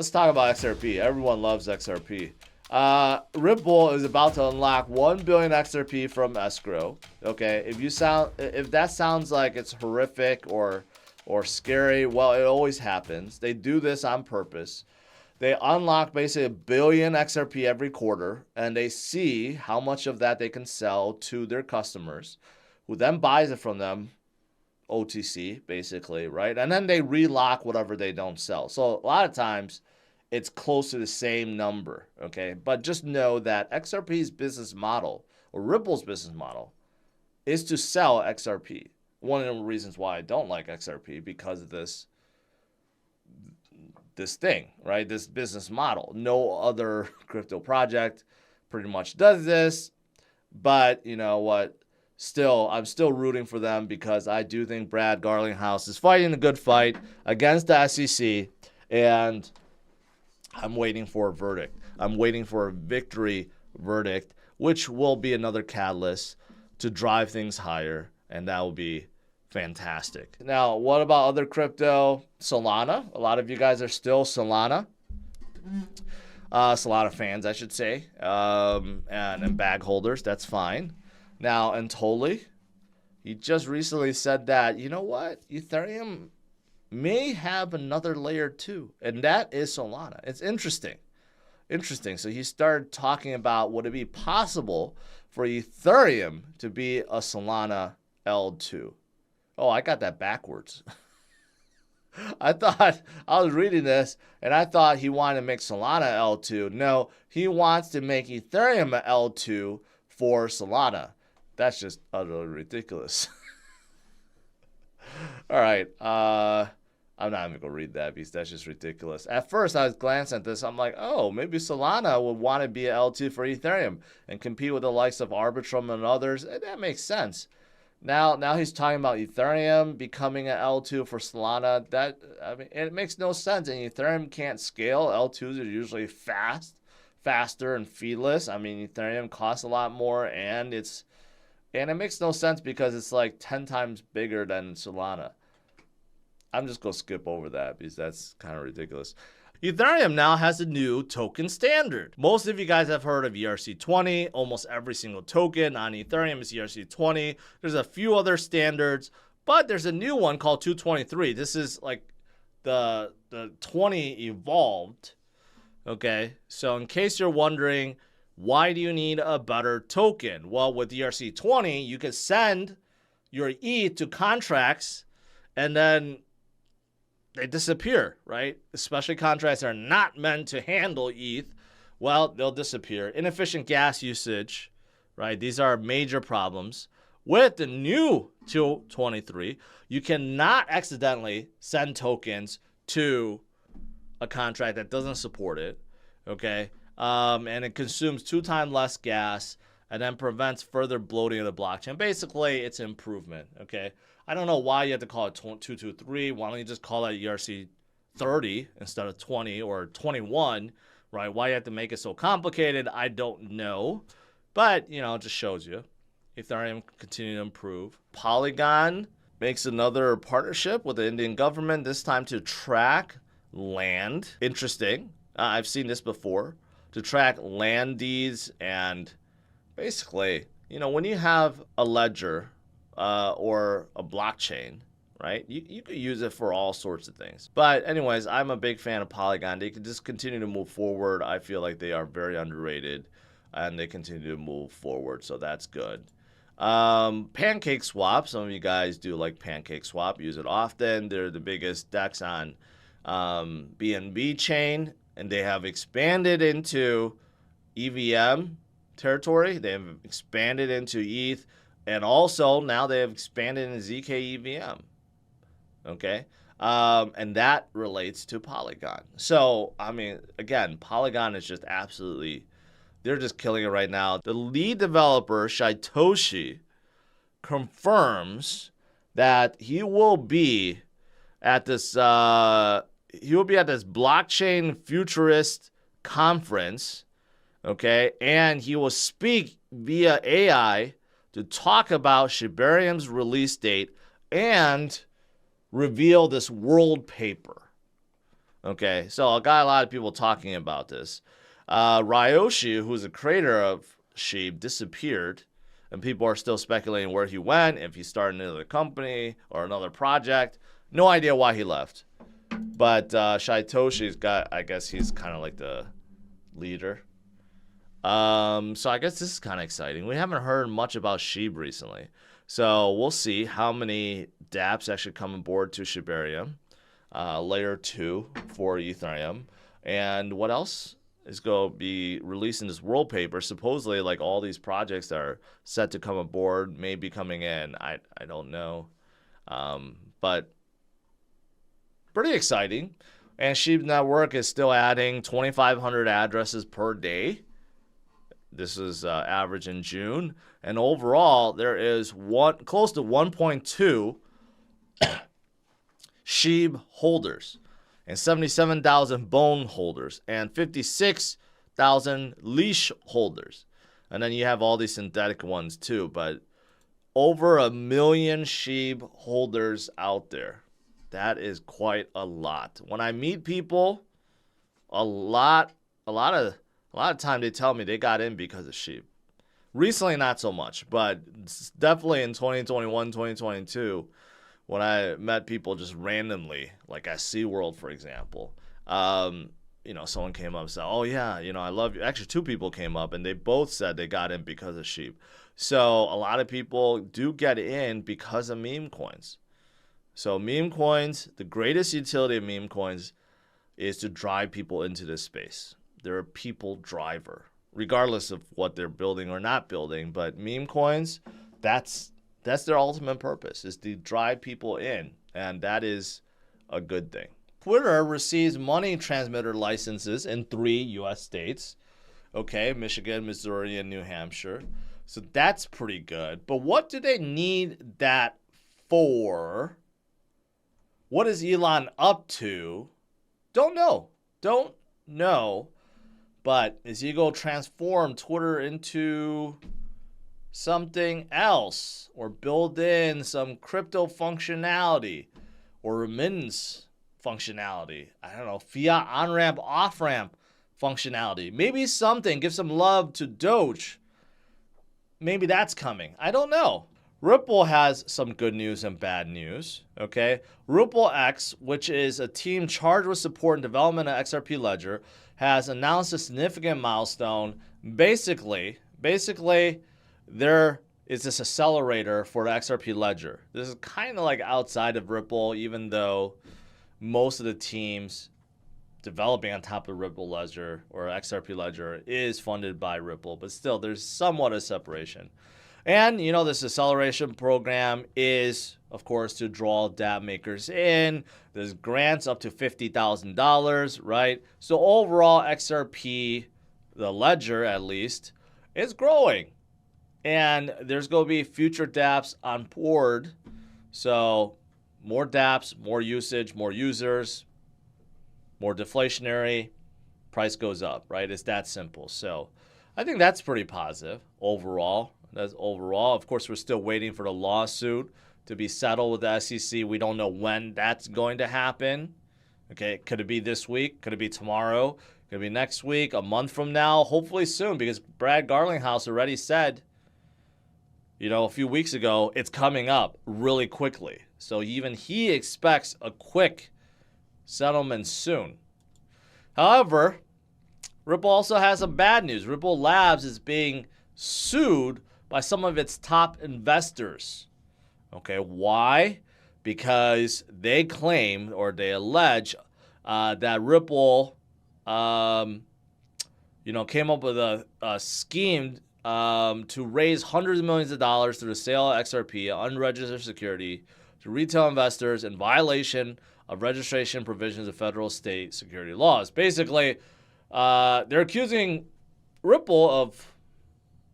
let's talk about XRP. Everyone loves XRP. Ripple is about to unlock 1 billion XRP from Escrow. Okay, if that sounds like it's horrific or scary, well, it always happens. They do this on purpose. They unlock basically 1 billion XRP every quarter, and they see how much of that they can sell to their customers, who then buys it from them, OTC, basically, right? And then they relock whatever they don't sell. So a lot of times, it's close to the same number, okay? But just know that XRP's business model, or Ripple's business model, is to sell XRP. One of the reasons why I don't like XRP, because of this thing, right? This business model. No other crypto project pretty much does this, but you know what? I'm still rooting for them because I do think Brad Garlinghouse is fighting a good fight against the SEC, and I'm waiting for a verdict. I'm waiting for a victory verdict, which will be another catalyst to drive things higher, and that will be fantastic. Now, what about other crypto? Solana. A lot of you guys are still Solana. Solana fans, I should say, and bag holders. That's fine. Now, Anatoly, he just recently said that, you know what? Ethereum may have another layer 2, and that is Solana. It's interesting. So he started talking about, would it be possible for Ethereum to be a Solana L2? Oh, I got that backwards. I was reading this, and I thought he wanted to make Solana L2. No, he wants to make Ethereum a L2 for Solana. That's just utterly ridiculous. All right. I'm not even going to read that because that's just ridiculous. At first, I was glancing at this. I'm like, oh, maybe Solana would want to be an L2 for Ethereum and compete with the likes of Arbitrum and others. That makes sense. Now he's talking about Ethereum becoming an L2 for Solana. It makes no sense. And Ethereum can't scale. L2s are usually faster and feeless. I mean, Ethereum costs a lot more, and it makes no sense because it's like 10 times bigger than Solana. I'm just going to skip over that because that's kind of ridiculous. Ethereum now has a new token standard. Most of you guys have heard of ERC-20. Almost every single token on Ethereum is ERC-20. There's a few other standards, but there's a new one called 223. This is like the 20 evolved. Okay, so in case you're wondering, why do you need a better token? Well, with ERC-20, you can send your ETH to contracts, and then they disappear, right? Especially contracts that are not meant to handle ETH. Well, they'll disappear. Inefficient gas usage, right? These are major problems. With the new 223, you cannot accidentally send tokens to a contract that doesn't support it, okay? And it consumes 2 times less gas and then prevents further bloating of the blockchain. Basically, it's improvement, okay? I don't know why you have to call it 223. Why don't you just call it ERC-30 instead of 20 or 21, right? Why you have to make it so complicated, I don't know. But, it just shows you. Ethereum continue to improve. Polygon makes another partnership with the Indian government, this time to track land. Interesting. I've seen this before. To track land deeds, and basically, when you have a ledger or a blockchain, right? You could use it for all sorts of things. But anyways, I'm a big fan of Polygon. They can just continue to move forward. I feel like they are very underrated, and they continue to move forward, so that's good. Pancake Swap. Some of you guys do like Pancake Swap. Use it often. They're the biggest DEX on BNB chain, and they have expanded into EVM territory. They have expanded into ETH. And also, now they have expanded in ZK EVM, okay? And that relates to Polygon. So, again, Polygon is just absolutely, they're just killing it right now. The lead developer, Shytoshi, confirms that he will be at this blockchain futurist conference, okay? And he will speak via AI to talk about Shibarium's release date and reveal this world paper. Okay, so I got a lot of people talking about this. Ryoshi, who's the creator of SHIB, disappeared, and people are still speculating where he went, if he started another company or another project. No idea why he left. But Shaitoshi's got, I guess he's kind of like the leader. So I guess this is kind of exciting. We haven't heard much about SHIB recently. So we'll see how many dApps actually come aboard to Shibarium. Layer 2 for Ethereum. And what else is going to be released in this world paper? Supposedly, like all these projects that are set to come aboard may be coming in. I don't know. But pretty exciting. And SHIB Network is still adding 2,500 addresses per day. This is average in June. And overall, there is close to 1.2 SHIB holders and 77,000 bone holders and 56,000 leash holders. And then you have all these synthetic ones too, but over 1 million SHIB holders out there. That is quite a lot. When I meet people, a lot of time they tell me they got in because of SHIB. Recently, not so much, but definitely in 2021, 2022, when I met people just randomly, like at SeaWorld, for example, someone came up and said, oh yeah, I love you. Actually, 2 people came up and they both said they got in because of SHIB. So a lot of people do get in because of meme coins. So meme coins, the greatest utility of meme coins is to drive people into this space. They're a people driver, regardless of what they're building or not building. But meme coins, that's their ultimate purpose, is to drive people in. And that is a good thing. Twitter receives money transmitter licenses in 3 U.S. states. Okay, Michigan, Missouri, and New Hampshire. So that's pretty good. But what do they need that for? What is Elon up to? Don't know. But is he going to transform Twitter into something else, or build in some crypto functionality or remittance functionality? I don't know, fiat on-ramp, off-ramp functionality. Maybe something, give some love to DOGE. Maybe that's coming. I don't know. Ripple has some good news and bad news, okay? Ripple X, which is a team charged with support and development of XRP Ledger, has announced a significant milestone. Basically, there is this accelerator for the XRP Ledger. This is kind of like outside of Ripple, even though most of the teams developing on top of Ripple Ledger or XRP Ledger is funded by Ripple, but still there's somewhat of separation. And, this acceleration program is, of course, to draw dApp makers in. There's grants up to $50,000, right? So overall, XRP, the ledger at least, is growing. And there's going to be future dApps on board. So more dApps, more usage, more users, more deflationary, price goes up, right? It's that simple. So I think that's pretty positive overall. Of course, we're still waiting for the lawsuit to be settled with the SEC. We don't know when that's going to happen. Okay, could it be this week? Could it be tomorrow? Could it be next week? A month from now? Hopefully soon, because Brad Garlinghouse already said, a few weeks ago, it's coming up really quickly. So even he expects a quick settlement soon. However, Ripple also has some bad news. Ripple Labs is being sued by some of its top investors. Okay, why? Because they claim, or they allege, that Ripple, came up with a scheme to raise hundreds of millions of dollars through the sale of XRP, unregistered security, to retail investors in violation of registration provisions of federal state security laws. Basically, they're accusing Ripple of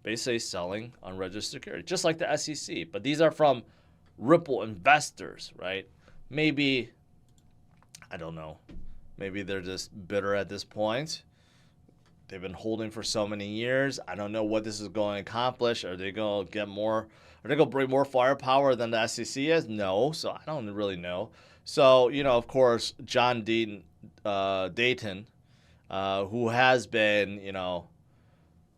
basically selling unregistered security, just like the SEC. But these are from Ripple investors, right? Maybe, I don't know, maybe they're just bitter at this point. They've been holding for so many years. I don't know what this is going to accomplish. Are they going to get more? Are they going to bring more firepower than the SEC is? No. So I don't really know. So, of course, John Dean Dayton, who has been,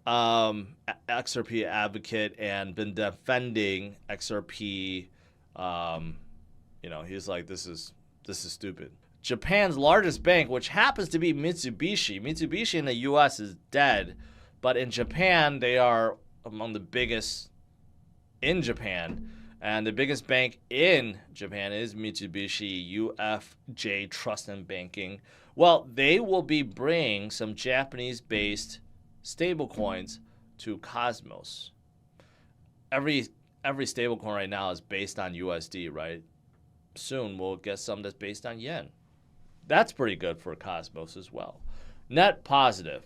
XRP advocate and been defending XRP. He's like, this is stupid. Japan's largest bank, which happens to be Mitsubishi. Mitsubishi in the U.S. is dead, but in Japan, they are among the biggest in Japan. And the biggest bank in Japan is Mitsubishi UFJ Trust and Banking. Well, they will be bringing some Japanese-based stablecoins to Cosmos. Every stablecoin right now is based on USD, right? Soon we'll get some that's based on yen. That's pretty good for Cosmos as well. Net positive.